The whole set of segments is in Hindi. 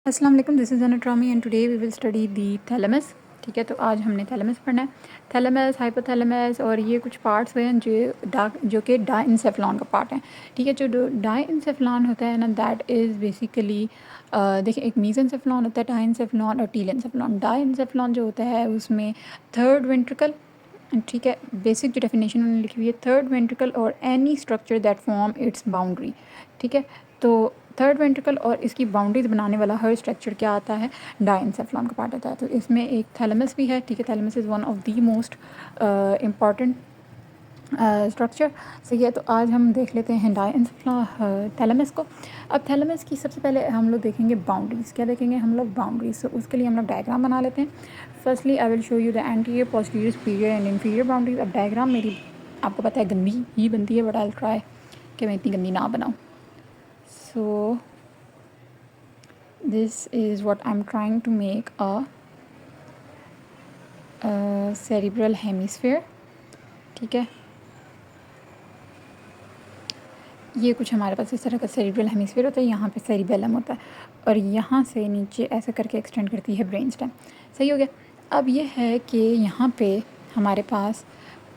अस्सलाम वालेकुम, this is anatomy and today we will study the thalamus. ठीक है, तो आज हमने थैलेमस पढ़ना है। थैलेमस, हाइपोथैलेमस और ये कुछ पार्ट्स हैं जो कि डाइंसेफ्लॉन का पार्ट है। ठीक है, जो डाइंसेफ्लॉन होता है ना, दैट इज़ बेसिकली देखिए, एक मीजेंसेफ्लॉन होता है, डाइंसेफ्लॉन और टीलेंसेफ्लॉन। डाइंसेफ्लॉन जो होता है उसमें थर्ड वेंट्रिकल, ठीक है, बेसिक जो डेफिनेशन उन्होंने लिखी हुई है, थर्ड वेंट्रिकल और any structure that form it's boundary. ठीक है, तो थर्ड वेंट्रिकल और इसकी बाउंड्रीज बनाने वाला हर स्ट्रक्चर क्या आता है, डाइंसेफ्लॉन का पार्ट आता है। तो इसमें एक थैलेमस भी है। ठीक है, thalamus is one of the most important structure. सही है, तो आज हम देख लेते हैं थैलेमस को। अब थैलेमस की सबसे पहले हम लोग देखेंगे बाउंड्रीज। क्या देखेंगे हम लोग? बाउंड्रीज। तो उसके लिए हम लोग डायग्राम बना लेते हैं। Firstly I will show you the anterior, posterior, superior and inferior boundaries. अब डायग्राम मेरी आपको पता है गंदी ही बनती है, बट आई विल ट्राई कि मैं इतनी गंदी ना बनाऊँ। सो this is what I'm trying to make a cerebral hemisphere। ठीक है, ये कुछ हमारे पास इस तरह का सेरिब्रल हेमिस्फीयर होता है। यहाँ पे सेरिबेलम होता है और यहाँ से नीचे ऐसे करके एक्सटेंड करती है ब्रेन स्टेम। सही हो गया। अब ये है कि यहाँ पे हमारे पास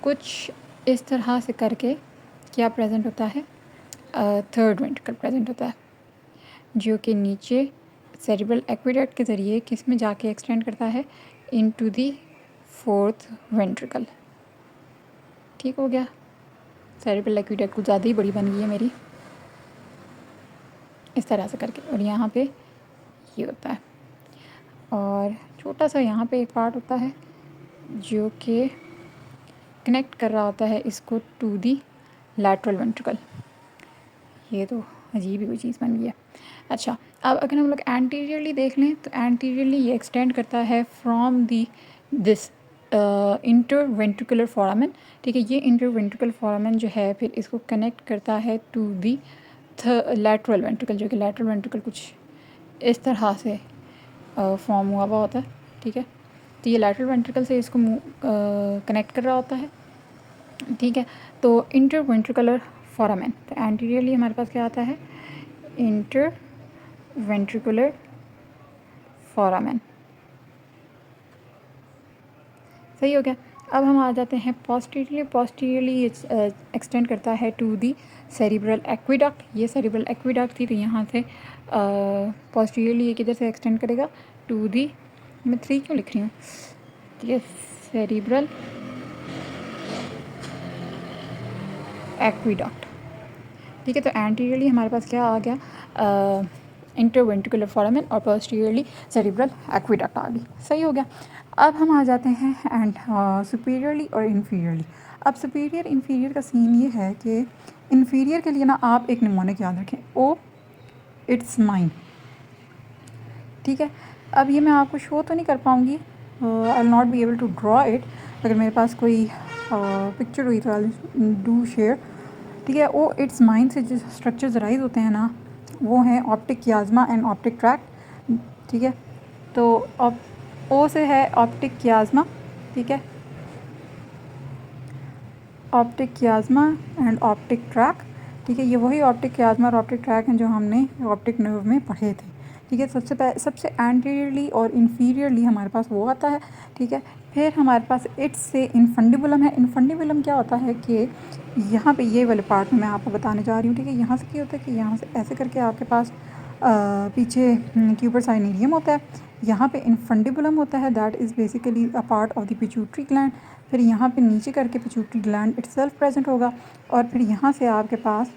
कुछ इस तरह से करके क्या प्रेजेंट होता है, थर्ड वेंट्रिकल प्रेजेंट होता है, जो कि नीचे सेरिब्रल एक्विडक्ट के ज़रिए किस में जाके एक्सटेंड करता है, इनटू दी फोर्थ वेंट्रिकल। ठीक हो गया। सेरिब्रल एक्विडक्ट कुछ ज़्यादा ही बड़ी बन गई है मेरी, इस तरह से करके। और यहाँ पे ये होता है और छोटा सा यहाँ पे एक पार्ट होता है जो कि कनेक्ट कर रहा होता है इसको टू दी लैटरल वेंट्रिकल। ये तो अजीब ही कोई चीज़ बन गई है। अच्छा, अब अगर हम लोग एंटीरियरली देख लें तो एंटीरियरली ये एक्सटेंड करता है from the this interventricular foramen. ठीक है, ये इंटरवेंट्रिकल फोरामेन जो है फिर इसको कनेक्ट करता है टू दी लैटरल वेंट्रिकल, जो कि लैटरल वेंट्रिकल कुछ इस तरह से फॉर्म हुआ हुआ होता है। ठीक है, तो ये लैटरल वेंट्रिकल से इसको कनेक्ट कर रहा होता है। ठीक है, तो इंटरवेंट्रिकुलर फोरामेन, तो एंटीरियरली हमारे पास क्या आता है, इंटरवेंट्रिकुलर फोरामेन। सही हो गया। अब हम आ जाते हैं पोस्टीरियरली। पोस्टीरियरली एक्सटेंड करता है टू दी सेरिब्रल एक्विडक्ट। ये सेरिब्रल एक्विडक्ट थी, तो यहाँ से पोस्टीरियरली ये किधर से एक्सटेंड करेगा, टू दी, मैं 3 क्यों लिख रही हूँ, ठीक है, सेरिब्रल एक्विडक्ट। ठीक है, तो एंटीरियरली हमारे पास क्या आ गया, इंटरवेंट्रिकुलर फोरामेन, और पोस्टीरियरली सेरिब्रल एक्विडक्ट आ गई। सही हो गया। अब हम आ जाते हैं एंड सुपीरियरली और इन्फीरियरली। अब सुपीरियर इन्फीरियर का सीन ये है कि इन्फीरियर के लिए ना आप एक निमोनिक याद रखें, ओ इट्स माइन। ठीक है, अब ये मैं आपको शो तो नहीं कर पाऊँगी, I will not be able to draw it. अगर मेरे पास कोई पिक्चर हुई तो आई डू शेयर। ठीक है, ओ इट्स माइन से जो स्ट्रक्चर्स राइज होते हैं ना, वो हैं optic chiasma and optic tract. ठीक है, तो ओ से है ऑप्टिक कियाज़मा। ठीक है, optic chiasma and optic tract. ठीक है, ये वही ऑप्टिक कियाज़मा और ऑप्टिक ट्रैक हैं जो हमने ऑप्टिक नर्व में पढ़े थे। ठीक है, सबसे एंटीरियरली और इन्फीरियरली हमारे पास वो आता है। ठीक है, फिर हमारे पास इट्स से इनफंडिबुलम है। इनफंडिबुलम क्या होता है कि यहाँ पे ये वाले पार्ट में मैं आपको बताने जा रही हूँ। ठीक है, यहाँ से क्या होता है कि यहाँ से ऐसे करके आपके पास पीछे ट्यूबर साइनेरियम होता है, यहाँ पे इनफंडिबुलम होता है, that is basically a part of the pituitary gland. फिर यहाँ पे नीचे करके पिट्यूटरी ग्लैंड इटसेल्फ प्रेजेंट होगा, और फिर यहाँ से आपके पास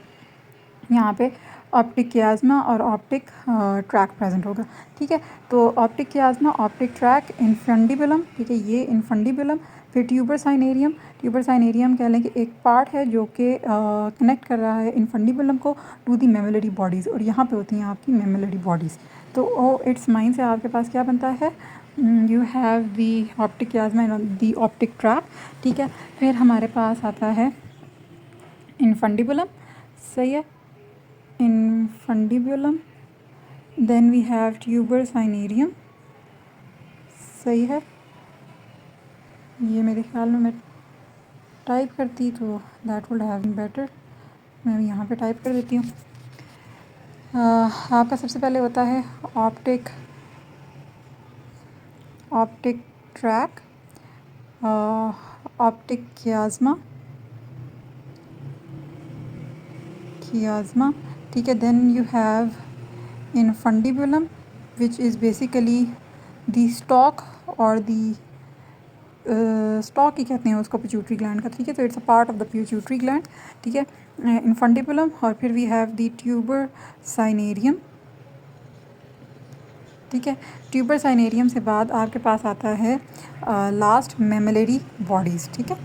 यहाँ पे ऑप्टिक कियाज़मा और ऑप्टिक ट्रैक प्रेजेंट होगा। ठीक है, तो optic chiasma, optic track, infundibulum. ठीक है, ये इनफंडिबुलम। फिर ट्यूबर साइनेरियम। ट्यूबर साइनेरियम कह लें कि एक पार्ट है जो कि कनेक्ट कर रहा है इनफंडिबुलम को टू दी मेमोलरी बॉडीज़, और यहाँ पे होती हैं आपकी मेमोलरी बॉडीज़। तो ओ इट्स माइन से आपके पास क्या बनता है, you have the optic chiasma and the optic tract. ठीक है, फिर हमारे पास आता है इनफंडिबुलम। सही है, infundibulum, then we have tuber cinereum. सही है, ये मेरे ख्याल में मैं टाइप करती तो that would have been better. मैं यहाँ पे टाइप कर देती हूँ। आपका सबसे पहले होता है ऑप्टिक ट्रैक, ऑप्टिक कियाज़मा, ठीक है। Then you have infundibulum which is basically the stalk और दी स्टॉक ही कहते हैं उसको पिट्यूटरी ग्लैंड का, ठीक है। तो it's a part of the pituitary gland, ठीक है। इनफंडिबुलम, और फिर वी हैव द ट्यूबर साइनेरियम, ठीक है। ट्यूबर साइनेरियम से बाद आपके पास आता है लास्ट मेमलरी बॉडीज़, ठीक है,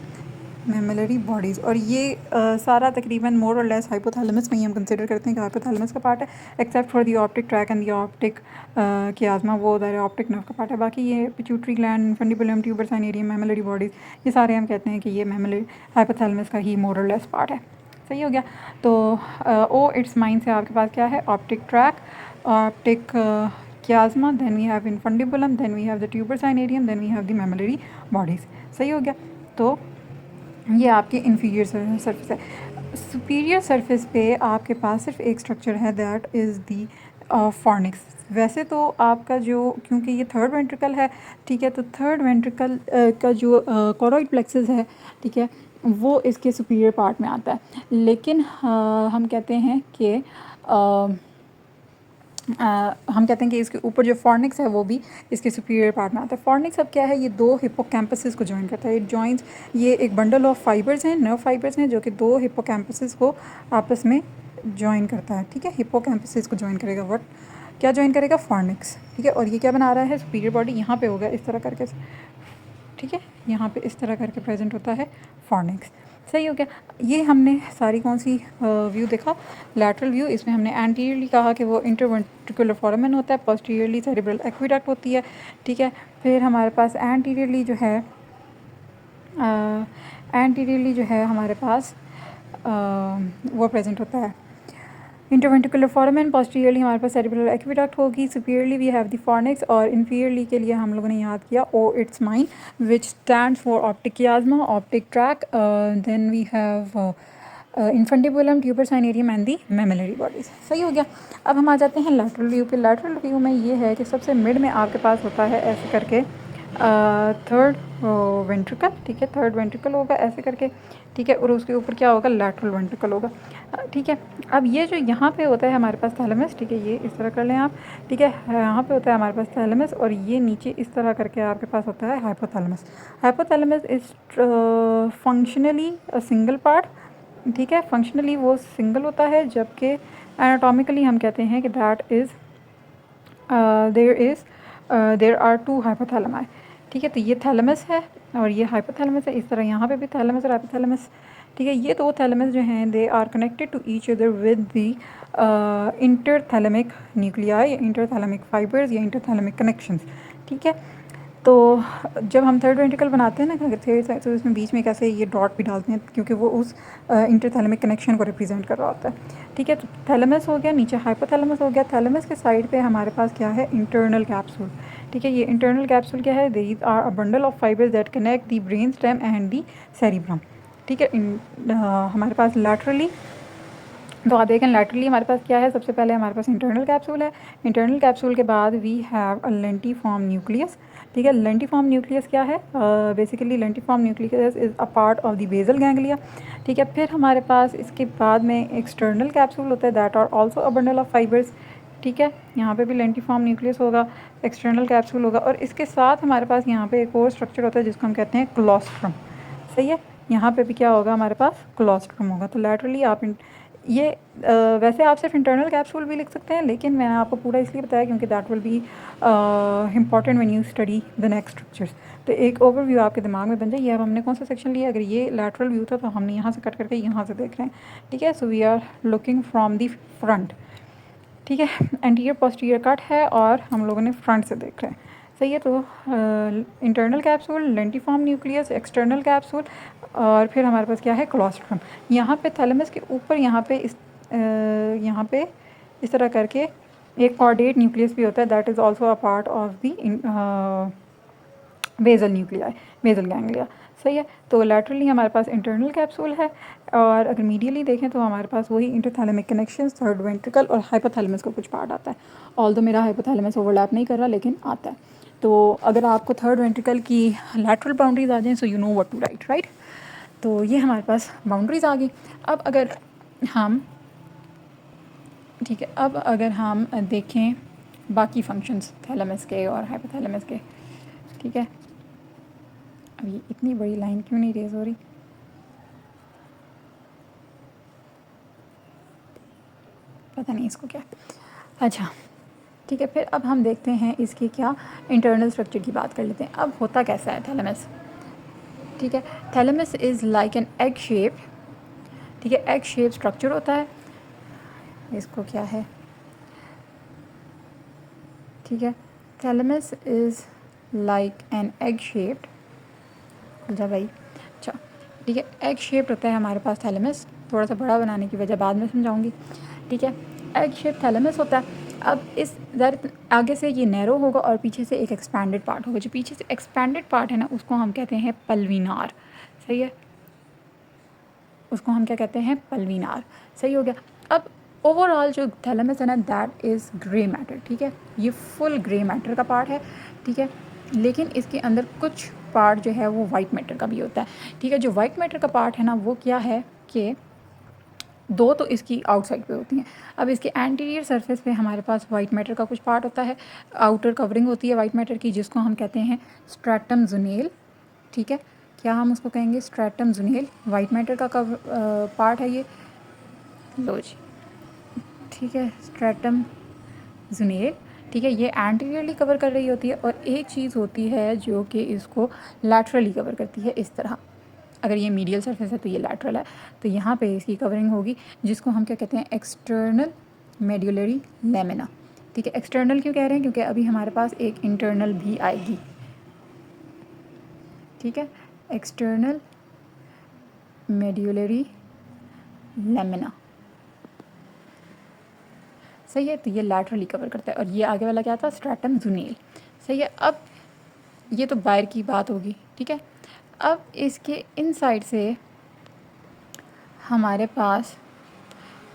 मेमलरी बॉडीज़। और ये सारा तकरीबन मोर और लेस हाइपोथैलेमस में ही हम कंसिडर करते हैं कि हाइपोथैलेमस का पार्ट है, except for the optic tract and the optic chiasma, वो उधर ऑप्टिक नर्व का पार्ट है। बाकी ये pituitary gland, fundibulum, tuber cinereum, mammillary bodies, ये सारे हम कहते हैं कि ये मेमलरी हाइपोथैलेमस का ही मोर और लेस पार्ट है। सही हो गया। तो ओ इट्स माइन से आपके पास क्या है, optic tract, optic chiasma, then we have infundibulum, then we have the tuber cinereum, then we have the mammillary bodies. सही हो गया। तो ये आपके इन्फीरियर सरफेस है। सुपीरियर सरफेस पे आपके पास सिर्फ एक स्ट्रक्चर है, दैट इज़ दी फॉर्निक्स। वैसे तो आपका जो, क्योंकि ये थर्ड वेंट्रिकल है, ठीक है, तो थर्ड वेंट्रिकल का जो कोरॉइड प्लेक्सस है, ठीक है, वो इसके सुपीरियर पार्ट में आता है। लेकिन हम कहते हैं कि हम कहते हैं कि इसके ऊपर जो फॉर्निक्स है वो भी इसके सुपीरियर पार्ट में आता है। फॉर्निक्स अब क्या है, ये दो हिप्पोकैम्पसेस को जॉइन करता है। इट जॉइंस, ये एक बंडल ऑफ फाइबर्स हैं, नर्व फाइबर्स हैं, जो कि दो हिप्पोकैम्पसेस को आपस में जॉइन करता है, ठीक है। हिप्पोकैम्पसेस को जॉइन करेगा, व्हाट, क्या जॉइन करेगा, फॉर्निक्स, ठीक है। और ये क्या बना रहा है, सुपीरियर बॉडी यहाँ पे होगा इस तरह करके, ठीक है, यहाँ पे इस तरह करके प्रेजेंट होता है फॉर्निक्स। सही हो गया। ये हमने सारी कौन सी व्यू देखा, लैटरल व्यू। इसमें हमने एंटीरियरली कहा कि वो इंटरवेंट्रिकुलर फोरामेन होता है, पोस्टीरियरली सेरेब्रल एक्विडक्ट होती है, ठीक है। फिर हमारे पास एंटीरियरली जो है हमारे पास वो प्रेजेंट होता है इंटरवेंट्रिकुलर फोरामेन, पोस्टीरियरली हमारे पास सेरेब्रल एक्विडक्ट होगी, superiorly we have the fornix, और इन्फीरियरली के लिए हम लोगों ने याद किया oh it's mine which stands for optic chiasma, optic tract, then we have infundibulum, tuber cinereum and the mammillary bodies. सही हो गया। अब हम आ जाते हैं लैटरल व्यू पे। लैटरल व्यू में ये है कि सबसे मिड में आपके पास होता है ऐसे करके थर्ड वेंट्रिकल, ठीक है, थर्ड वेंट्रिकल होगा ऐसे करके, ठीक है, और उसके ऊपर क्या होगा, लैटरल वेंट्रिकल होगा, ठीक है। अब ये जो यहाँ पे होता है हमारे पास थैलेमस, ठीक है, ये इस तरह कर लें आप, ठीक है, यहाँ पे होता है हमारे पास थैलेमस, और ये नीचे इस तरह करके आपके पास होता है hypothalamus. Hypothalamus is functionally a single part, ठीक है, फंक्शनली वो सिंगल होता है, जबकि एनाटॉमिकली हम कहते हैं कि that is there are two hypothalami, ठीक है। तो ये थैलेमस है और ये हाइपोथैलेमस है, इस तरह यहाँ पे भी थैलेमस और हाइपोथैलेमस, ठीक है। ये दो थैलेमस जो हैं they are connected to each other with the interthalamic nuclei, interthalamic fibres या इंटरथैलेमिक कनेक्शंस, ठीक है। तो जब हम थर्ड वेंट्रिकल बनाते हैं ना थर्ड, तो इसमें बीच में कैसे ये डॉट भी डालते हैं, क्योंकि वो उस इंटरथैलेमिक कनेक्शन को रिप्रेजेंट कर रहा होता है, ठीक है। तो थैलेमस हो गया, नीचे हाइपोथैलेमस हो गया। थैलेमस के साइड पे हमारे पास क्या है, इंटरनल कैप्सूल, ठीक है। ये इंटरनल कैप्सूल क्या है, these are a bundle of fibres that connect the brain stem and the cerebrum, ठीक है। हमारे पास लैटरली, तो आप देखें लैटरली हमारे पास क्या है, सबसे पहले हमारे पास इंटरनल कैप्सूल है। इंटरनल कैप्सूल के बाद we have a lentiform nucleus, ठीक है। लेंटिफॉर्म न्यूक्लियस क्या है, basically lentiform nucleus is a part of the basal ganglia, ठीक है। फिर हमारे पास इसके बाद में एक्सटर्नल कैप्सूल होता है, that are also a bundle of fibres, ठीक है। यहाँ पे भी लेंटिफॉर्म न्यूक्लियस होगा, एक्सटर्नल कैप्सूल होगा, और इसके साथ हमारे पास यहाँ पे एक और स्ट्रक्चर होता है जिसको हम कहते हैं क्लोस्ट्रम, सही है। यहाँ पे भी क्या होगा, हमारे पास क्लोस्ट्रम होगा। तो लैटरली आप ये वैसे आप सिर्फ इंटरनल कैप्सूल भी लिख सकते हैं, लेकिन मैंने आपको पूरा इसलिए बताया क्योंकि that will be important when you study the next structures. तो एक ओवरव्यू आपके दिमाग में बन जाए, ये अब हमने कौन सा सेक्शन लिया, अगर ये लैटरल व्यू था तो हमने यहाँ से कट करके यहाँ से देख रहे हैं, ठीक है। So we are looking from the front, ठीक है। एंटीरियर पोस्टीरियर कट है और हम लोगों ने फ्रंट से देख रहे हैं, सही है। तो internal capsule, lentiform nucleus, external capsule, और फिर हमारे पास क्या है, क्लोस्ट्रम। यहाँ पे थैलेमस के ऊपर यहाँ पे इस तरह करके एक कॉर्डेट न्यूक्लियस भी होता है, that is also a part of the basal nuclei, basal ganglia, सही है। तो लैटरली हमारे पास इंटरनल कैप्सूल है, और अगर मीडियली देखें तो हमारे पास वही इंटरथैलेमिक कनेक्शंस, थर्ड वेंट्रिकल और हाइपोथैलेमस का कुछ पार्ट आता है। ऑल्दो मेरा हाइपोथैलेमस ओवरलैप नहीं कर रहा, लेकिन आता है। तो अगर आपको थर्ड वेंट्रिकल की लैटरल बाउंड्रीज आ जाएँ, so you know what to write, right. तो ये हमारे पास बाउंड्रीज आ गई। अब अगर हम ठीक है, अब अगर हम देखें बाकी फंक्शंस थैलेमस के और हाइपोथैलेमस के, ठीक है। अब ये इतनी बड़ी लाइन क्यों नहीं रेज हो रही? पता नहीं इसको क्या। अच्छा, ठीक है। फिर अब हम देखते हैं इसके क्या इंटरनल स्ट्रक्चर की बात कर लेते हैं। अब होता कैसा है थैलेमस, ठीक है। Thalamus is like an egg shape, ठीक है। एग शेप स्ट्रक्चर होता है। इसको क्या है, ठीक है। Thalamus is like an egg shaped, जा भाई, अच्छा, ठीक है। एग शेप्ड होता है हमारे पास थैलेमस, थोड़ा सा बड़ा बनाने की वजह बाद में समझाऊंगी, ठीक है। एग शेप थैलेमस होता है। अब इस दर आगे से ये नैरो होगा और पीछे से एक एक्सपैंडेड पार्ट होगा। जो पीछे से एक्सपैंडेड पार्ट है ना, उसको हम कहते हैं पल्विनार, सही है। उसको हम क्या कहते हैं, पल्विनार, सही हो गया। अब ओवरऑल जो थैलेमस है ना, दैट इज़ ग्रे मैटर, ठीक है। ये फुल ग्रे मैटर का पार्ट है, ठीक है। लेकिन इसके अंदर कुछ पार्ट जो है वो वाइट मैटर का भी होता है, ठीक है। जो वाइट मैटर का पार्ट है ना, वो क्या है कि दो तो इसकी आउटसाइड पे होती हैं। अब इसके एंटीरियर सरफेस पे हमारे पास वाइट मैटर का कुछ पार्ट होता है, आउटर कवरिंग होती है वाइट मैटर की, जिसको हम कहते हैं स्ट्रैटम ज़ुनेल, ठीक है। क्या हम उसको कहेंगे, स्ट्रैटम ज़ुनेल, वाइट मैटर का पार्ट है ये, लो जी, ठीक है। स्ट्रैटम ज़ुनेल, ठीक है। ये एंटीरियरली कवर कर रही होती है, और एक चीज़ होती है जो कि इसको लैटरली कवर करती है, इस तरह। अगर ये मीडियल सरफेस है तो ये लैटरल है, तो यहाँ पे इसकी कवरिंग होगी, जिसको हम क्या कहते हैं, एक्सटर्नल मेड्यूलरी लेमिना, ठीक है। एक्सटर्नल क्यों कह रहे हैं, क्योंकि अभी हमारे पास एक इंटरनल भी आएगी, ठीक है। एक्सटर्नल मेड्यूलरी लेमिना, सही है। तो ये लैटरली कवर करता है, और ये आगे वाला क्या था, स्ट्रैटम ज़ुनेल, सही है। अब ये तो बाहर की बात होगी, ठीक है। अब इसके इनसाइड से हमारे पास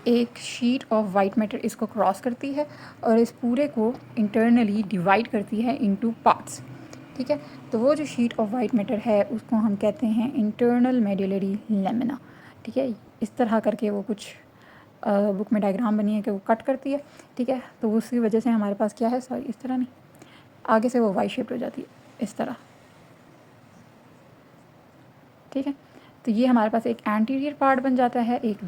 एक शीट ऑफ वाइट मैटर इसको क्रॉस करती है, और इस पूरे को इंटरनली डिवाइड करती है इनटू पार्ट्स, ठीक है। तो वो जो शीट ऑफ वाइट मैटर है, उसको हम कहते हैं इंटरनल मेड्यूलरी लेमिना, ठीक है। इस तरह करके वो कुछ बुक में डायग्राम बनी है कि वो कट करती है, ठीक है। तो उसकी वजह से हमारे पास क्या है, सॉरी, इस तरह नहीं, आगे से वो वाई शेप्ड हो जाती है, इस तरह, ठीक है। तो ये हमारे पास एक एंटीरियर पार्ट बन जाता है, एक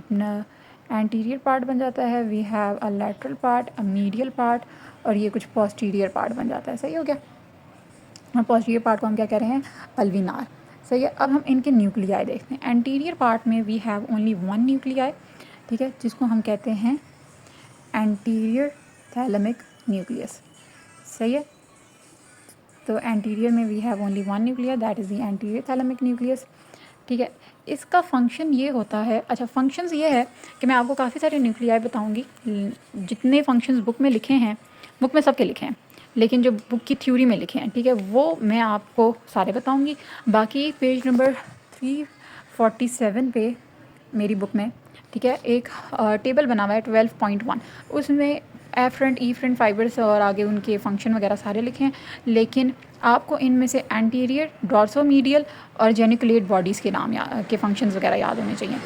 एंटीरियर पार्ट बन जाता है। We have a lateral part, a medial part, और ये कुछ पोस्टीरियर पार्ट बन जाता है, सही हो गया। और पोस्टीरियर पार्ट को हम क्या कह रहे हैं, पल्विनार, सही है। अब हम इनके न्यूक्लियाई देखते हैं। एंटीरियर पार्ट में we have only one nuclei, ठीक है, जिसको हम कहते हैं एंटीरियर थैलेमिक न्यूक्लियस, सही है। तो एंटीरियर में we have only one nuclear, that is the anterior thalamic nucleus, ठीक है। इसका फंक्शन ये होता है, अच्छा, फंक्शंस ये है कि मैं आपको काफ़ी सारे न्यूक्लियाई बताऊंगी। जितने फंक्शंस बुक में लिखे हैं, बुक में सबके लिखे हैं, लेकिन जो बुक की थ्योरी में लिखे हैं, ठीक है, वो मैं आपको सारे बताऊंगी। बाकी पेज नंबर 347 पे मेरी बुक में, ठीक है, एक टेबल बना हुआ है 12.1, उसमें एफरेंट ईफ्रेंट फाइबर्स और आगे उनके फंक्शन वगैरह सारे लिखे हैं, लेकिन आपको इनमें से एंटीरियर, डॉर्सोमीडियल और जेनिकुलेट बॉडीज़ के नाम के फंक्शंस वगैरह याद होने चाहिए।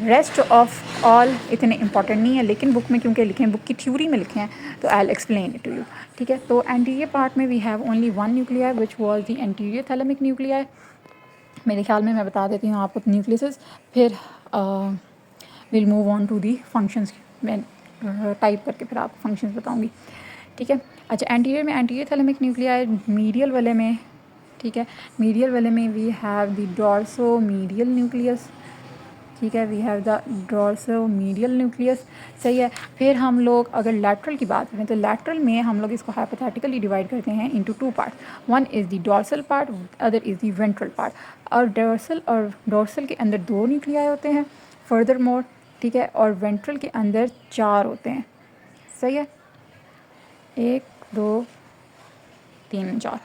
रेस्ट ऑफ ऑल इतने इंपॉर्टेंट नहीं है, लेकिन बुक में क्योंकि लिखे हैं, बुक की थ्योरी में लिखे हैं, तो I will explain it to you, ठीक है। तो एंटीरियर पार्ट में we have only one nuclei which was the anterior thalamic nuclei. मेरे ख्याल में मैं बता देती हूँ आपको न्यूक्लियस, फिर will move on to the functions. मैं टाइप करके फिर आपको फंक्शंस बताऊंगी, ठीक है। अच्छा, एंटीरियर में एंटीरियर थैलेमिक न्यूक्लियाई, मीडियल वाले में, ठीक है, मीडियल वाले में we have the dorso medial nucleus, ठीक है, we have the dorso medial nucleus, सही है। फिर हम लोग अगर लैटरल की बात करें, तो लैटरल में हम लोग इसको हाइपोथेटिकली डिवाइड करते हैं into two part, one is the dorsal part, other is the ventral part. और डॉर्सल के अंदर दो न्यूक्लियाई होते हैं, फर्दर मोर, ठीक है, और वेंट्रल के अंदर चार होते हैं, सही है, एक, दो, तीन, चार,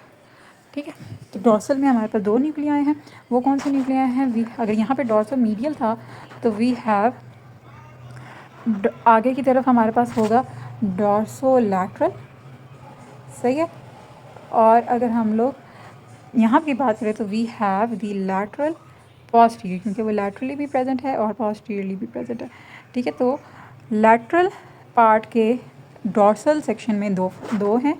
ठीक है। तो डॉर्सल में हमारे पास 2 न्यूक्लियाई हैं। वो कौन से न्यूक्लियाई हैं? वी अगर यहाँ पे डॉर्सो मीडियल था तो वी हैव आगे की तरफ हमारे पास होगा डॉर्सो लैटरल, सही है। और अगर हम लोग यहाँ की बात करें तो we have the lateral posterior, क्योंकि वो लैटरली भी प्रेजेंट है और पोस्टीरियरली भी प्रेजेंट है, ठीक है। तो लैटरल पार्ट के डॉर्सल सेक्शन में दो हैं,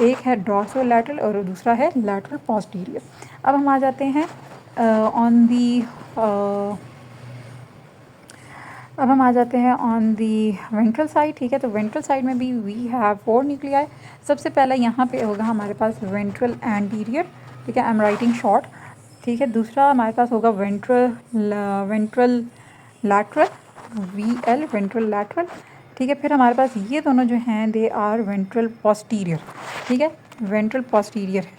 एक है डॉर्सो लैटरल और दूसरा है लैटरल पोस्टीरियर। अब हम आ जाते हैं ऑन दी अब हम आ जाते हैं ऑन दी वेंट्रल साइड, ठीक है। तो वेंट्रल साइड में भी वी हैव 4 न्यूक्लियाई। सबसे पहला यहाँ पे होगा हमारे पास वेंट्रल एंटीरियर, ठीक है, आई एम राइटिंग शॉर्ट, ठीक है। दूसरा हमारे पास होगा ventral lateral, VL ventral lateral, ठीक है। फिर हमारे पास ये दोनों जो हैं दे आर वेंट्रल पोस्टीरियर, ठीक है, वेंट्रल पोस्टीरियर है,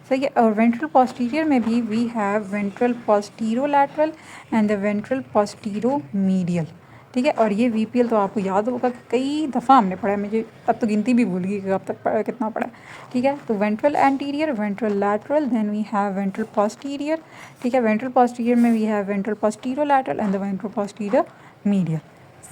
सही है। और वेंट्रल पोस्टीरियर में भी we have ventral postero lateral and the ventral postero medial, ठीक है। और ये VPL तो आपको याद होगा कई दफ़ा हमने पढ़ा है, मुझे अब तो गिनती भी भूल गई कि अब तक कितना पढ़ा है, ठीक है। तो ventral anterior, ventral lateral, then we have ventral posterior, ठीक है। वेंट्रल पोस्टीरियर में we have ventral postero lateral and the ventral postero medial,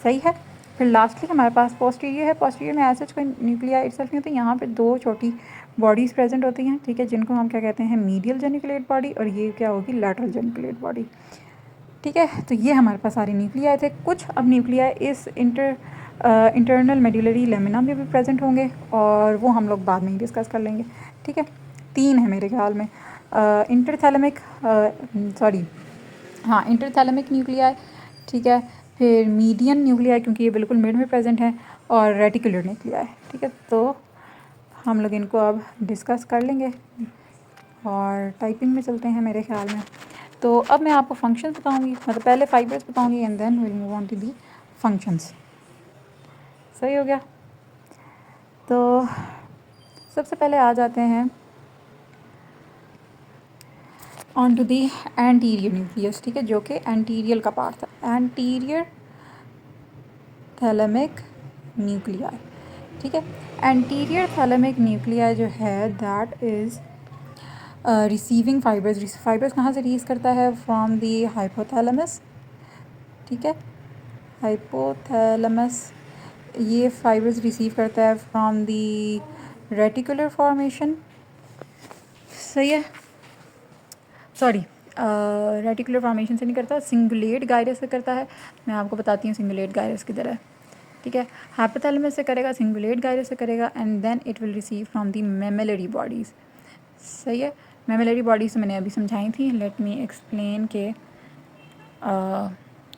सही है। फिर लास्टली हमारे पास पोस्टीरियर है। पोस्टीरियर में ऐसा कोई न्यूक्लियाई इटसेल्फ नहीं होती, यहाँ पे 2 छोटी बॉडीज़ प्रेजेंट होती हैं, ठीक है, जिनको हम क्या कहते हैं, मीडियल जेनिकुलेट बॉडी, और ये क्या होगी, लैटरल जेनिकुलेट बॉडी, ठीक है। तो ये हमारे पास सारे न्यूक्लियाई थे। कुछ अब न्यूक्लियाई इस इंटरनल मेडुलरी लेमिना में भी प्रेजेंट होंगे और वो हम लोग बाद में ही डिस्कस कर लेंगे, ठीक है। 3 है मेरे ख्याल में, इंटरथैलेमिक इंटरथैलेमिक न्यूक्लियाई, ठीक है। फिर मीडियन न्यूक्लियाई, क्योंकि ये बिल्कुल मिड में प्रेजेंट है, और रेटिकुलर न्यूक्लियाई, ठीक है। तो हम लोग इनको अब डिस्कस कर लेंगे और टाइपिंग में चलते हैं मेरे ख्याल में। तो अब मैं आपको फंक्शंस बताऊंगी, मतलब पहले फाइबर्स बताऊंगी and then will move on to the functions, सही हो गया। तो सबसे पहले आ जाते हैं on to the anterior nucleus, ठीक है, जो कि एंटीरियर का पार्ट था, एंटीरियर थैलेमिक न्यूक्लियाई, ठीक है। एंटीरियर थैलेमिक न्यूक्लियाई जो है दैट इज़ रिसीविंग फाइबर्स कहाँ से रिलीज़ करता है, फ्रॉम दी हाइपोथैलेमस, ठीक है, हाइपोथैलेमस ये फाइबर्स रिसीव करता है फ्रॉम दी रेटिकुलर फॉर्मेशन, सही है, सॉरी रेटिकुलर फॉर्मेशन से नहीं करता, सिंगुलेट गायरस से करता है। मैं आपको बताती हूँ सिंगुलेट गायरस किधर है, ठीक है। हाइपोथैलेमस से करेगा, सिंगुलेट गायरस से करेगा, and then it will receive from the mammillary bodies, सही है। मेमेलरी बॉडीज़ मैंने अभी समझाई थी, लेट मी एक्सप्लेन के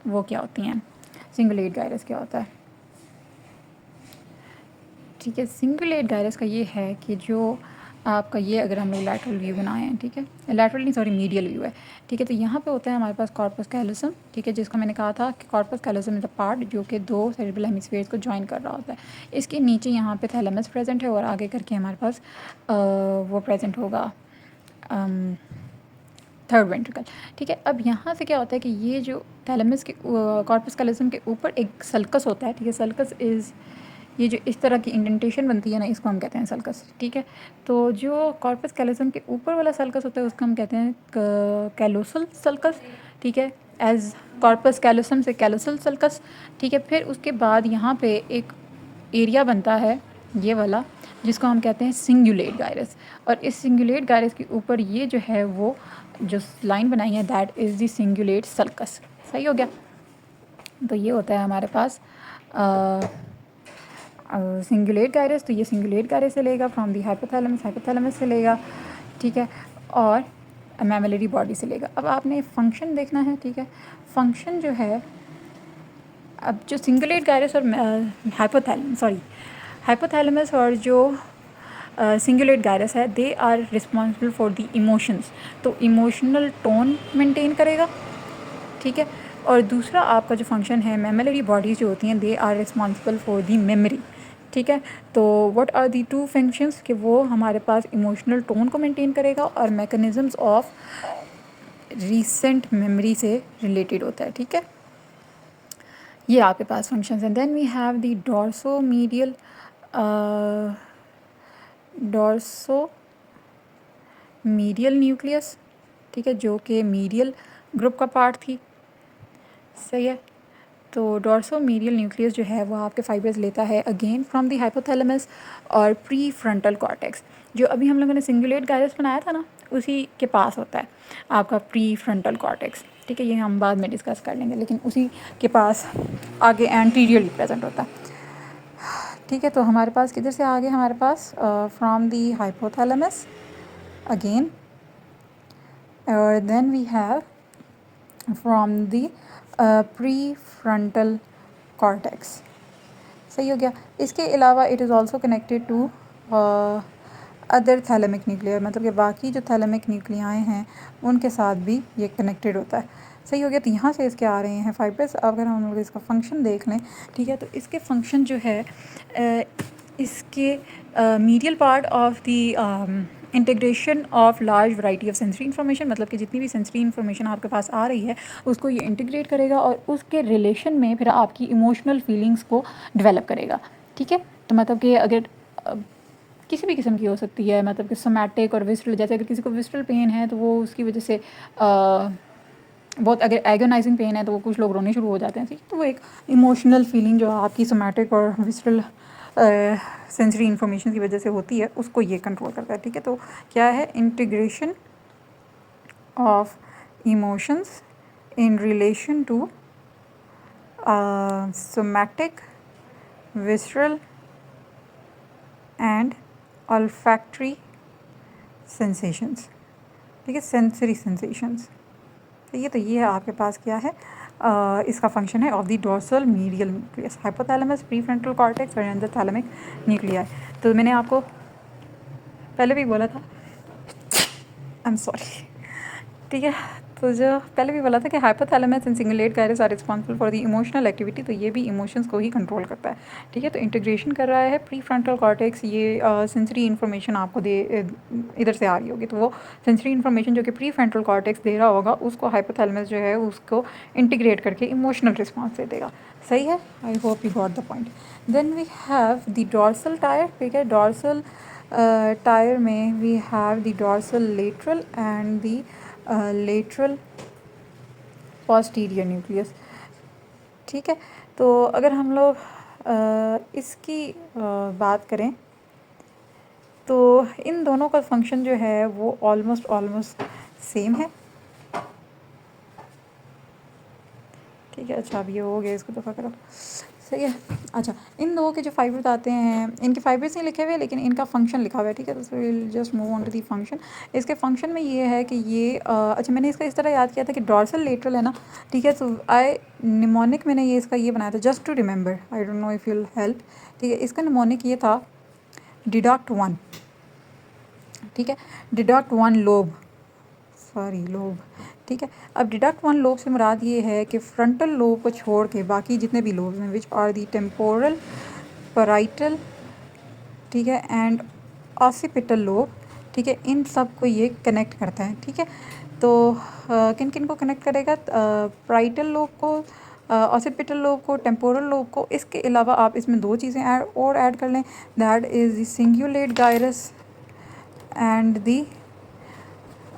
वो क्या होती हैं, सिंगुलेट गायरस क्या होता है, ठीक है। सिंगुलेट गायरस का ये है कि जो आपका ये अगर हम लोग लैटरल व्यू बनाए हैं, ठीक है, लैटरल नहीं सॉरी मीडियल व्यू है, ठीक है। तो यहाँ पे होता है हमारे पास कॉर्पस कैलोसम, ठीक है, जिसको मैंने कहा था कि corpus callosum is the part जो कि 2 सेरेब्रल हेमिस्फीयर्स को जॉइन कर रहा होता है। इसके नीचे यहाँ पे थैलेमस प्रेजेंट है और आगे करके हमारे पास वो प्रेजेंट होगा थर्ड वेंट्रिकल, ठीक है। अब यहाँ से क्या होता है कि ये जो थैलेमस के कॉर्पस कैलोसम के ऊपर एक सल्कस होता है, ठीक है। सल्कस इज़ ये जो इस तरह की इंडेंटेशन बनती है ना, इसको हम कहते हैं सल्कस, ठीक है। तो जो कॉर्पस कैलोसम के ऊपर वाला सल्कस होता है उसको हम कहते हैं कैलोसल सल्कस, ठीक है, एज कॉर्पस कैलोसम से कैलोसल सल्कस, ठीक है। फिर उसके बाद यहाँ पे एक एरिया बनता है ये वाला जिसको हम कहते हैं सिंगुलेट गायरस, और इस सिंगुलेट गायरस के ऊपर ये जो है वो जो लाइन बनाई है that is the cingulate sulcus, सही हो गया। तो ये होता है हमारे पास सिंगुलेट गायरस, तो ये सिंगुलेट गायरस से लेगा फ्रॉम दी हाइपोथैलेमस से लेगा, ठीक है, और मैमेलरी बॉडी से लेगा। अब आपने फंक्शन देखना है, ठीक है। फंक्शन जो है, अब जो सिंगुलेट गायरस और हाइपोथैलेमस और जो सिंगुलेट गायरस है they are responsible for the emotions, तो इमोशनल टोन मेंटेन करेगा, ठीक है। और दूसरा आपका जो फंक्शन है, मैमेलरी बॉडीज़ जो होती हैं they are responsible for the memory, ठीक है। तो व्हाट आर दी 2 फंक्शंस कि वो हमारे पास इमोशनल टोन को मेंटेन करेगा और मैकेनिज़म्स ऑफ रीसेंट मेमोरी से रिलेटेड होता है, ठीक है। ये आपके पास फंक्शंस हैं। Then we have the dorso medial nucleus, ठीक है, जो कि मीडियल ग्रुप का पार्ट थी, सही है। तो डॉर्सो मीडियल न्यूक्लियस जो है वो आपके फाइबर्स लेता है अगेन फ्रॉम दी हाइपोथैलेमस और प्री फ्रंटल कॉर्टेक्स, जो अभी हम लोगों ने सिंगुलेट गायरस बनाया था ना, उसी के पास होता है आपका प्री फ्रंटल कॉर्टेक्स, ठीक है। ये हम बाद में डिस्कस कर लेंगे, लेकिन उसी के पास आगे एंटीरियरली प्रेजेंट होता है, ठीक है। तो हमारे पास किधर से आगे, हमारे पास फ्रॉम दी हाइपोथैलेमस अगेन, और then we have from the prefrontal cortex, सही हो गया। इसके अलावा it is also connected to other thalamic nuclear, मतलब कि बाकी जो थैलेमिक न्यूक्लियाएँ हैं उनके साथ भी ये कनेक्टेड होता है, सही हो गया। तो यहाँ से इसके आ रहे हैं फाइबर्स। अगर हम लोग इसका फंक्शन देख लें, ठीक है, तो इसके फंक्शन जो है इसके medial part of the integration of large variety of sensory information, मतलब कि जितनी भी सेंसरी इन्फॉर्मेशन आपके पास आ रही है उसको ये इंटीग्रेट करेगा और उसके रिलेशन में फिर आपकी इमोशनल फीलिंग्स को डेवलप करेगा, ठीक है। तो मतलब कि अगर किसी भी किस्म की हो सकती है, मतलब कि सोमैटिक और विसरल, जैसे अगर किसी को विसरल पेन है तो वो उसकी वजह से बहुत, अगर एगोनाइजिंग पेन है तो वो कुछ लोग रोने शुरू हो जाते हैं, ठीक है। तो वो एक इमोशनल फीलिंग जो आपकी सोमैटिक और विसरल सेंसरी इन्फॉर्मेशन की वजह से होती है उसको ये कंट्रोल करता है, ठीक है। तो क्या है, integration of emotions in relation to somatic, visceral and olfactory sensations, ठीक है, सेंसरी सेंसेशंस, ठीक है। तो ये है आपके पास क्या है, इसका फंक्शन है of the dorsal medial nucleus, hypothalamus, prefrontal cortex और एंडोथैलेमिक न्यूक्लियाई। तो मैंने आपको पहले भी बोला था, आई एम सॉरी, ठीक है। तो जो पहले भी बोला था कि hypothalamus and cingulate gyrus are responsible for the emotional activity, तो ये भी इमोशंस को ही कंट्रोल करता है, ठीक है। तो इंटीग्रेशन कर रहा है प्री फ्रंटल कॉर्टेक्स, ये सेंसरी इन्फॉर्मेशन आपको दे इधर से आ रही होगी, तो वो सेंसरी इन्फॉर्मेशन जो कि प्री फ्रंटल कॉर्टेक्स दे रहा होगा उसको हाइपोथैलेमस जो है उसको इंटीग्रेट करके इमोशनल रिस्पॉन्स दे देगा, सही है। I hope you got the point. Then we have the dorsal tier, ठीक है। डॉर्सल टायर में we have the dorsal lateral and the lateral posterior nucleus, ठीक है। तो अगर हम लोग इसकी बात करें तो इन दोनों का फंक्शन जो है वो ऑलमोस्ट सेम है, ठीक है। अच्छा, अब ये हो गया, इसको दफ़ा करो, सही है। अच्छा, इन दो के जो फाइबर्स आते हैं, इनके फाइबर्स नहीं लिखे हुए लेकिन इनका फंक्शन लिखा हुआ है, ठीक है। तो will just move on to the function. इसके फंक्शन में ये है कि ये अच्छा, मैंने इसका इस तरह याद किया था कि डॉर्सल लेटरल है ना, ठीक है। तो आई निमोनिक मैंने ये इसका ये बनाया था just to remember, I don't know if you'll help, ठीक है। इसका निमोनिक ये था डिडक्ट 1, ठीक है, डिडक्ट 1 लोब, ठीक है। अब डिडक्ट 1 लोब से मुराद ये है कि फ्रंटल लोब को छोड़ के बाकी जितने भी लोब्स हैं, which are the temporal, parietal, ठीक है, एंड ऑसिपिटल लोब, ठीक है, इन सब को ये कनेक्ट करता है, ठीक है। तो किन किन को कनेक्ट करेगा, पैराइटल लोब को, ऑसिपिटल लोब को, टेम्पोरल लोब को। इसके अलावा आप इसमें दो चीज़ें ऐड कर लें, that is the cingulate gyrus and the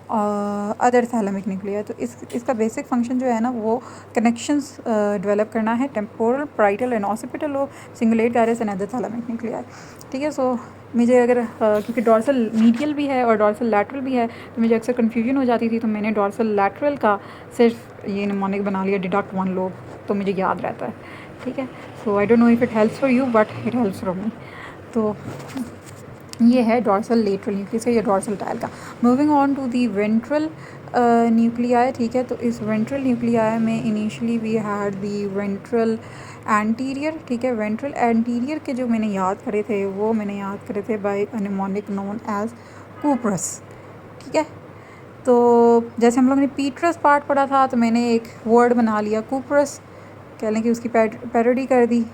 other thalamic nuclei. तो इसका बेसिक फंक्शन जो है ना वो कनेक्शंस डेवलप करना है, temporal, parietal and occipital lobe, cingulate gyrus and other thalamic nuclei, ठीक है। सो मुझे अगर क्योंकि डॉर्सल मीडियल भी है और डॉर्सल लैटरल भी है तो मुझे अक्सर कन्फ्यूजन हो जाती थी, तो मैंने डॉर्सल लैटरल का सिर्फ ये निमोनिक बना लिया, डिडक्ट 1 लोब, तो मुझे याद रहता है, ठीक है। So I don't know if it helps for you but it helps for me. तो ये है डॉर्सल लेटरल न्यूक्लियस, या डॉर्सल टायर का। Moving on to the ventral nuclei, ठीक है। तो इस वेंट्रल न्यूक्लियाई में initially we had the ventral anterior, ठीक है। वेंट्रल एंटीरियर के जो मैंने याद करे थे वो मैंने याद करे थे बाय अ निमोनिक नोन एज कूप्रस, ठीक है। तो जैसे हम लोग ने पीट्रस पार्ट पढ़ा था तो मैंने एक वर्ड बना लिया कूप्रस, कह लें कि उसकी पैरोडी कर दी,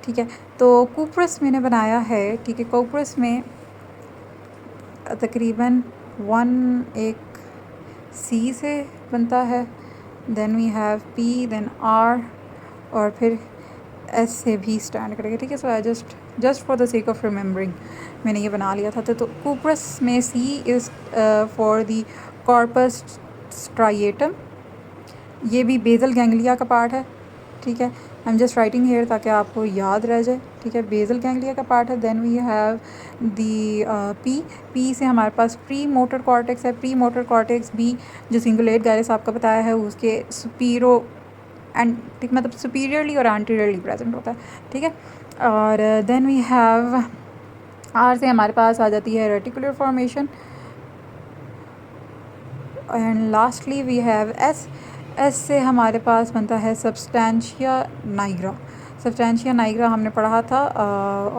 ठीक है। तो कूप्रस मैंने बनाया है, ठीक है। कूप्रस में तकरीबन 1 एक सी से बनता है, then we have P, then R, और फिर एस से भी स्टैंड करेगा, ठीक है। So I just just for the sake of remembering मैंने ये बना लिया था। तो कूपरस में C is for the corpus striatum, ये भी बेजल गैंग्लिया का पार्ट है, ठीक है। I am just writing here ताकि आपको याद रह जाए, ठीक है। बेजल गैंग्लिया का पार्ट है। Then we have the P से हमारे पास प्री मोटर कॉर्टेक्स है। प्री मोटर कॉर्टेक्स भी जो सिंगुलेट गायरस आपका बताया है उसके सुपीरो एंड मतलब सुपीरियरली और एंटीरियरली प्रेजेंट होता है, ठीक है। और देन वी हैव आर से हमारे पास आ जाती है reticular formation. And lastly we have S. S से हमारे पास बनता है सब्सटेंशिया नाइग्रा। सब्सटेंशिया नाइग्रा हमने पढ़ा था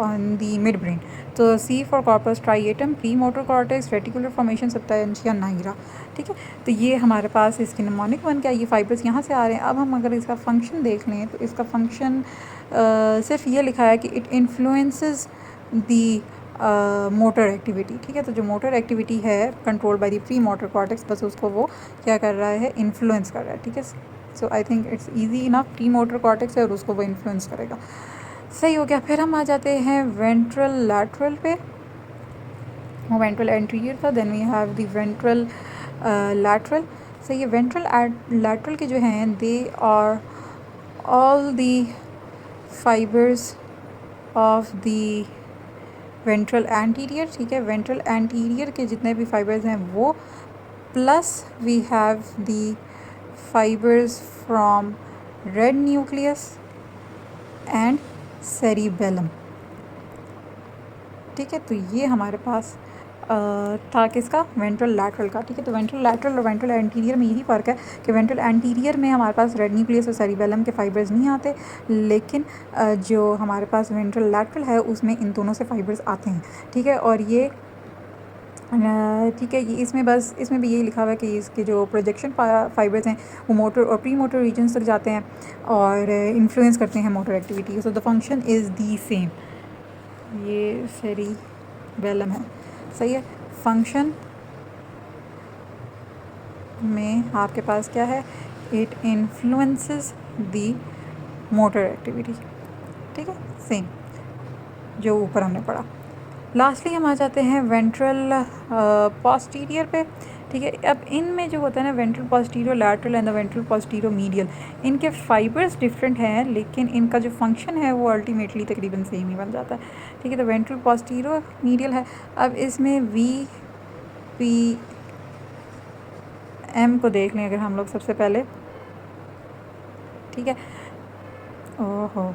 ऑन दी मिड ब्रेन। तो C for corpus striatum, premotor cortex, reticular formation, substantia nigra, ठीक है। तो ये हमारे पास इसकी निमोनिक बन गया, ये फाइबर्स यहाँ से आ रहे हैं। अब हम अगर इसका फंक्शन देख लें तो इसका फंक्शन सिर्फ ये लिखा है कि it influences the motor activity, ठीक है। तो जो मोटर एक्टिविटी है control by the pre motor cortex, बस उसको वो क्या कर रहा है, इन्फ्लुएंस कर रहा है, ठीक है। So I think it's easy enough, premotor cortex है और उसको वो इन्फ्लुएंस करेगा, सही हो गया। फिर हम आ जाते हैं वेंट्रल लैटरल पे। वो वेंट्रल एंटीरियर था। Then we have the ventral lateral. सही है। वेंट्रल लैटरल के जो हैं they are all the fibres of the ventral anterior, ठीक है। वेंट्रल एंटीरियर के जितने भी फाइबर्स हैं वो, plus we have the fibres from red nucleus and cerebellum, ठीक है। तो ये हमारे पास था किसका, वेंट्रल लैटरल का, ठीक है। तो वेंट्रल लैटरल और वेंट्रल एंटीरियर में यही फ़र्क है कि वेंट्रल एंटीरियर में हमारे पास रेड न्यूक्लियस और सेरिबेलम के फाइबर्स नहीं आते, लेकिन जो हमारे पास वेंट्रल लैटरल है उसमें इन दोनों से फाइबर्स आते हैं, ठीक है। और ये ठीक है, ये इसमें भी यही लिखा हुआ है कि इसके जो प्रोजेक्शन फाइबर्स हैं वो मोटर और प्री मोटर रीजन्स तक जाते हैं और इन्फ्लुएंस करते हैं motor activity. So the function is the same. ये सेरिबेलम है, सही है। फंक्शन में आपके पास क्या है, it influences the motor activity, ठीक है, सेम जो ऊपर हमने पढ़ा। लास्टली हम आ जाते हैं वेंट्रल पोस्टीरियर पे, ठीक है। अब इनमें जो होता है ना, ventral posterior lateral and the ventral posterior medial, इनके फाइबर्स डिफरेंट हैं लेकिन इनका जो फंक्शन है वो अल्टीमेटली तकरीबन सेम ही बन जाता है, ठीक है। तो वेंट्रल पोस्टीरियर मीडियल है। अब इसमें VPM को देख लें अगर हम लोग सबसे पहले, ठीक है। ओहो,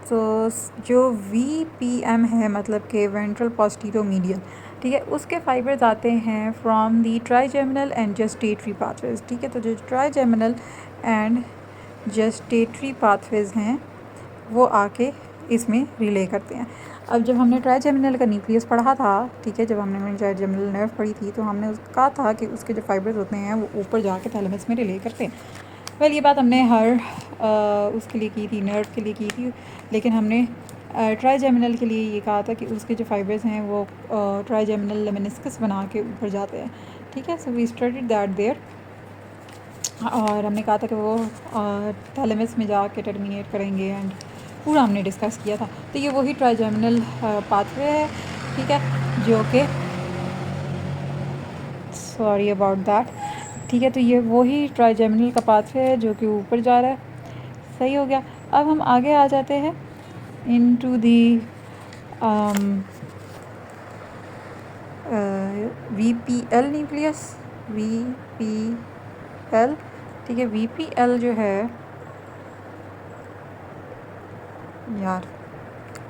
तो जो VPM है मतलब कि वेंट्रल पोस्टीरियर मीडियल, ठीक है, उसके फाइबर्स आते हैं from the trigeminal and gustatory pathways, ठीक है। तो जो ट्राइजेमिनल एंड जेस्टेटरी पाथवेज हैं वो आके इसमें रिले करते हैं। अब जब हमने ट्राइजेमिनल का न्यूक्लियस पढ़ा था, ठीक है, जब हमने ट्राइजेमिनल नर्व पढ़ी थी तो हमने कहा था कि उसके जो फाइबर्स होते हैं वो ऊपर जाके थैलेमस में रिले करते हैं। वेल ये बात हमने हर उसके लिए की थी, नर्व के लिए की थी, लेकिन हमने ट्राइजेमिनल के लिए ये कहा था कि उसके जो फाइबर्स हैं वो ट्राइजेमिनल लेमिनिस्कस बना के ऊपर जाते हैं, ठीक है। So we studied that there, और हमने कहा था कि वो थैलेमस में जाके टर्मिनेट करेंगे एंड पूरा हमने डिस्कस किया था। तो ये वही ट्राइजेमिनल पाथवे है, ठीक है, जो कि सॉरी अबाउट दैट, ठीक है। तो ये वही ट्राइजेमिनल का पाथवे है जो कि ऊपर जा रहा है, सही हो गया। अब हम आगे आ जाते हैं into the VPL nucleus, VPL, ठीक है। VPL जो है यार,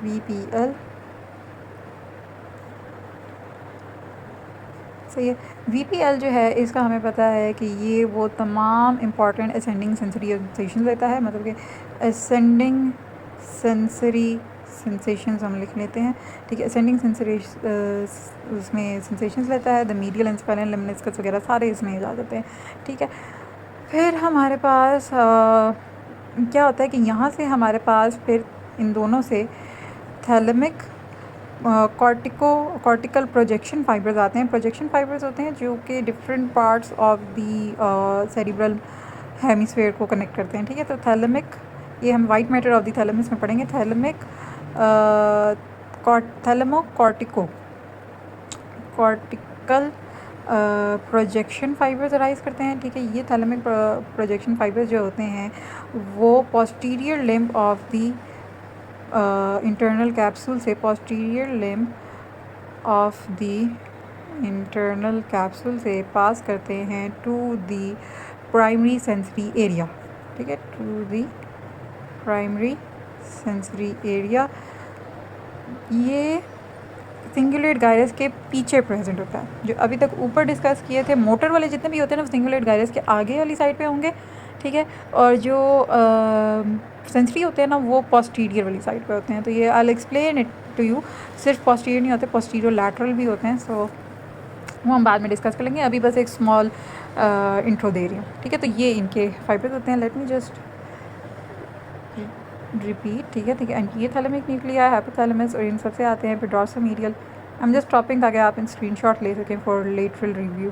VPL सही है। VPL जो है इसका हमें पता है कि ये वो तमाम इम्पॉर्टेंट असेंडिंग सेंसरी सेंसेशन लेता है, मतलब कि असेंडिंग सेंसरी सेंसेशंस हम लिख लेते हैं, ठीक है। असेंडिंग सेंसरी उसमें सेंसेशंस लेता है, the medial and spinal lemniscus वगैरह सारे इसमें आ जाते हैं, ठीक है। फिर हमारे पास क्या होता है कि यहाँ से हमारे पास फिर इन दोनों से थैलेमिक कॉर्टिकल प्रोजेक्शन फाइबर्स आते हैं। प्रोजेक्शन फाइबर्स होते हैं जो कि different parts of the cerebral hemisphere को कनेक्ट करते हैं, ठीक है। तो थैलेमिक, ये हम white matter of the thalamus में पढ़ेंगे। Thalamic thalamo cortical projection fibres arise करते हैं। ठीक है, ये थैलेमिक प्रोजेक्शन फाइबर्स जो होते हैं वो posterior limb of the internal capsule से पास करते हैं to the primary sensory area. ठीक है, to the primary sensory area. ये सिंगुलेट गायरस के पीछे प्रेजेंट होता है। जो अभी तक ऊपर डिस्कस किए थे मोटर वाले जितने भी होते हैं ना, वो सिंगुलेट गायरस के आगे वाली साइड पे होंगे। ठीक है, और जो सेंसरी होते हैं ना, वो पोस्टीरियर वाली साइड पे होते हैं। तो ये I explain it to you. सिर्फ पोस्टीरियर नहीं होते, पोस्टीरियर लैटरल भी होते हैं। सो वो हम बाद में डिस्कस कर लेंगे, अभी बस एक स्मॉल इंट्रो दे रही हूँ। ठीक है, तो ये इनके फाइबर्स होते हैं। Let me just repeat. ठीक है, एंड ये थैलेमिक न्यूक्लिया, हाइपोथैलेमस, और इन सबसे आते हैं फिर डॉर्सोमीडियल। आई एम जस्ट टॉपिंग ताकि आप इन स्क्रीनशॉट ले सकें फॉर लेटरल रिव्यू।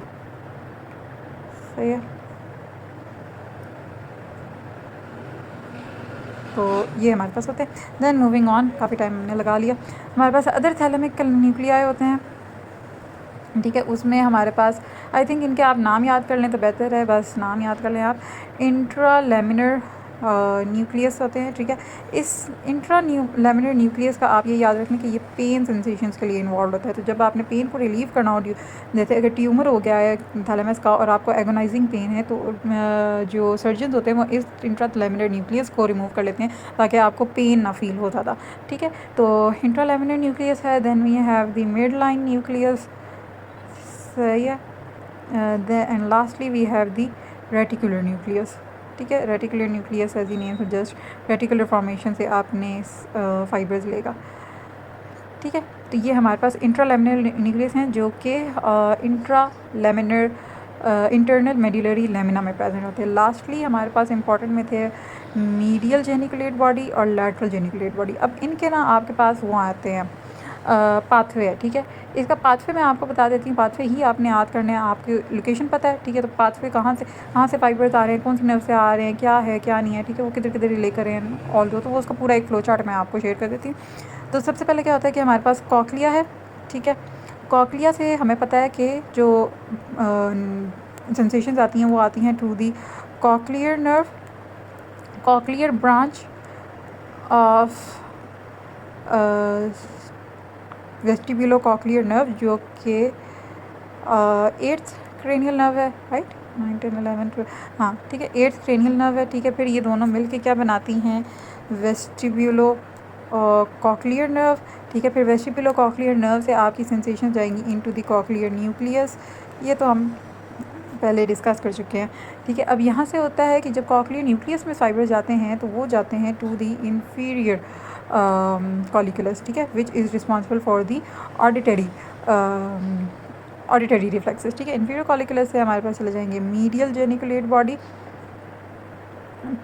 सही है, तो ये हमारे पास होते हैं। देन मूविंग ऑन, काफ़ी टाइम हमने लगा लिया। हमारे पास अदर थैलेमिक न्यूक्लियाई होते हैं। ठीक है, उसमें हमारे पास आई थिंक इनके आप नाम याद कर लें तो बेहतर है, बस नाम याद कर लें आप। इंट्रालेमिनर न्यूक्लियस होते हैं। ठीक है, इस इंट्रालेमिनर न्यूक्लियस का आप ये याद रखें कि ये पेन सेंसेशंस के लिए इन्वॉल्व होता है। तो जब आपने पेन को रिलीव करना हो, जैसे अगर ट्यूमर हो गया है थैलेमस का और आपको एगोनाइजिंग पेन है, तो जो सर्जन होते हैं वो इस इंट्रालेमिनर न्यूक्लियस को रिमूव कर लेते हैं ताकि आपको पेन ना फील होता था। ठीक है, तो इंट्रालेमिनर न्यूक्लियस है। Then we have the midline nucleus. सही है, and lastly we have the reticular nucleus. ठीक है, reticular nucleus as the name just reticular formation से आपने फाइबर्स लेगा। ठीक है, तो ये हमारे पास इंट्रालेमिनर न्यूक्लियस हैं जो कि इंटरनल मेडुलरी लेमिना में प्रेजेंट होते हैं। लास्टली हमारे पास इंपॉर्टेंट में थे मीडियल जेनिकुलेट बॉडी और लैटरल जेनिकुलेट बॉडी। अब इनके ना आपके पास वो आते हैं पाथवे है। ठीक है, इसका पाथवे मैं आपको बता देती हूँ। पाथवे ही आपने याद करने हैं, आपकी लोकेशन पता है। ठीक है, तो पाथवे कहाँ से फाइबर्स आ रहे हैं, कौन सी नर्व से आ रहे हैं, क्या है क्या नहीं है। ठीक है, वो किधर किधर रिले कर रहे हैं ऑल दो, तो वो उसका पूरा एक फ्लो चार्ट मैं आपको शेयर कर देती हूँ। तो सबसे पहले क्या होता है कि हमारे पास कॉकलिया है। ठीक है, कॉकलिया से हमें पता है कि जो सेंसेशंस आती हैं वो आती हैं to the cochlear nerve, cochlear branch of vestibulocochlear nerve, जो कि 8th क्रेनियल नर्व है। राइट, 9, 10, 11, 12, हाँ ठीक है, 8th क्रेनियल नर्व है। ठीक है, फिर ये दोनों मिलके क्या बनाती हैं, वेस्टिब्यूलो कॉकलियर नर्व। ठीक है, फिर वेस्टिब्यूलो कॉकलियर नर्व से आपकी सेंसेशन जाएंगी इनटू द कॉकलियर न्यूक्लियस। ये तो हम पहले डिस्कस कर चुके हैं। ठीक है, अब यहाँ से होता है कि जब कॉकलियर न्यूक्लियस में फाइबर जाते हैं तो वो जाते हैं टू द इंफीरियर कॉलिकुलस। ठीक है, which is responsible for the auditory reflexes. ठीक है, इंफीरियर कॉलिकुलस से हमारे पास चले जाएंगे मीडियल जेनिकुलेट बॉडी।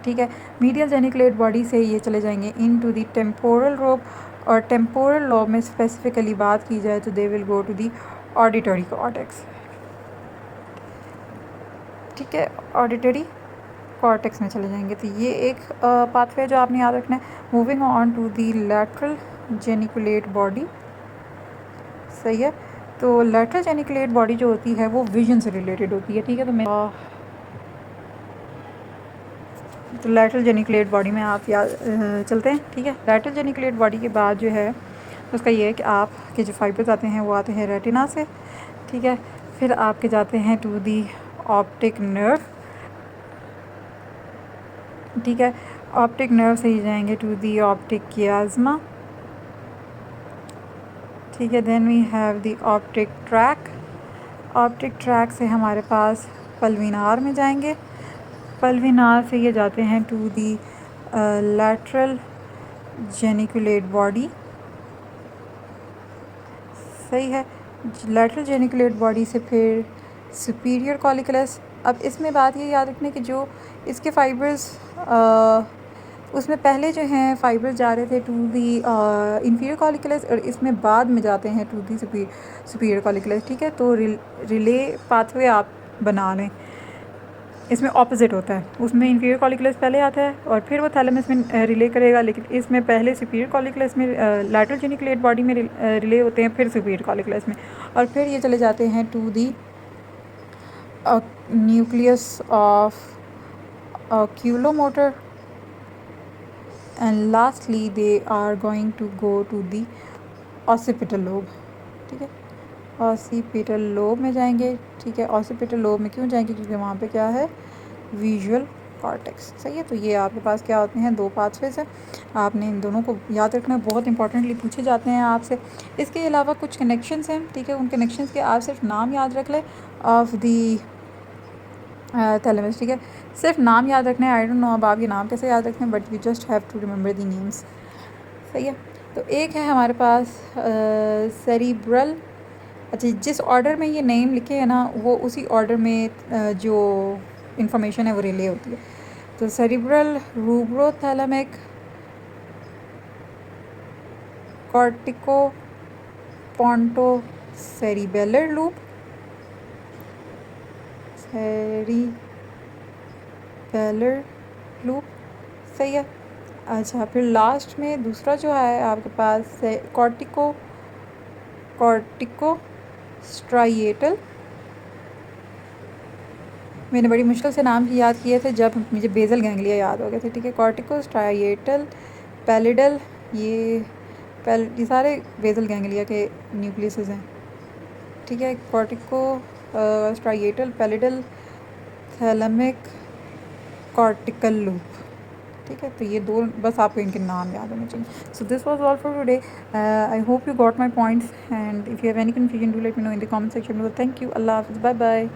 ठीक है, मीडियल जेनिकुलेट बॉडी से ये चले जाएंगे into the temporal lobe, और टेम्पोरल लोब में स्पेसिफिकली बात की जाए तो they will go to the auditory cortex. ठीक है, ऑडिटरी कॉर्टेक्स में चले जाएंगे। तो ये एक पाथवे जो आपने याद रखना है। Moving on to the lateral geniculate body. सही है, तो लैटरल जेनिकुलेट बॉडी जो होती है वो विजन से रिलेटेड होती है। ठीक है, तो लैटरल जेनिकुलेट बॉडी में आप याद चलते हैं। ठीक है, लैटरल जेनिकुलेट बॉडी के बाद जो है उसका ये है कि आपके जो फाइबर्स आते हैं वो आते हैं रेटिना से। ठीक है, फिर आपके जाते हैं टू दी ऑप्टिक नर्व। ठीक है, ऑप्टिक नर्व से ही जाएंगे टू दी ऑप्टिक कियाज़मा। ठीक है, then we have the optic tract. Optic tract से हमारे पास पल्विनार में जाएंगे। पल्विनार से ये जाते हैं to the lateral geniculate body. सही है, लैटरल जेनिकुलेट बॉडी से फिर सुपीरियर कॉलिकुलस। अब इसमें बात ये याद रखने कि जो इसके फाइबर्स उसमें पहले जो हैं फाइबर्स जा रहे थे टू दी इंफीरियर कॉलिकुलस, और इसमें बाद में जाते हैं टू दी सुपीरियर कॉलिकुलस। ठीक है, तो रिले पाथवे आप बना लें। इसमें ऑपोजिट होता है, उसमें इंफीरियर कॉलिकुलस पहले आता है और फिर वो थैलेमस में रिले करेगा, लेकिन इसमें पहले सुपीरियर कॉलिकुलस में लैटरल जेनिकुलेट बॉडी में रिले होते हैं, फिर सुपीरियर कॉलिकुलस में, और फिर ये चले जाते हैं to the nucleus of oculomotor, and lastly they are going to go to the occipital lobe. ठीक है, occipital lobe में जाएंगे. ठीक है, occipital lobe में क्यों जाएंगे? क्योंकि वहाँ पे क्या है, विजुअल कॉर्टेक्स. सही है, तो ये आपके पास क्या होते हैं, 2 पाथवेज हैं. आपने इन दोनों को याद रखना, बहुत इंपॉर्टेंटली पूछे जाते हैं आपसे. इसके अलावा कुछ कनेक्शंस हैं. ठीक है, उन कनेक्शंस के आप सिर्फ नाम याद रख लें ऑफ दी थैलेमस. ठीक है, सिर्फ नाम याद रखना है. आई डोंट नो अब आप ये नाम कैसे याद रखते हैं, but you just have to remember the names. सही है, तो एक है हमारे पास सेरिब्रल. अच्छा, जिस ऑर्डर में ये नेम लिखे हैं ना, वो उसी ऑर्डर में जो इंफॉर्मेशन है वो रिले होती है. तो cerebral rubrothalamic cortico ponto cerebellar loop, cerebellar loop. सही है. अच्छा, फिर लास्ट में दूसरा जो है आपके पास कॉर्टिको स्ट्राइएटल. मैंने बड़ी मुश्किल से नाम याद किए थे जब मुझे बेजल गैंग्लिया याद हो गए थे. ठीक है, कॉर्टिको स्ट्राइएटल पैलिडल, ये सारे बेजल गैंग्लिया के न्यूक्लियसेस हैं. ठीक है, कॉर्टिको स्ट्राइएटल पैलिडल थैलेमिक कॉर्टिकल लूप. ठीक है, तो ये 2 बस आपको इनके नाम याद होने चाहिए. So this was all for today. I hope you got my points, and if you have any confusion do let me know in the comment section. Thank you. अल्लाह हाफिज़. Bye bye.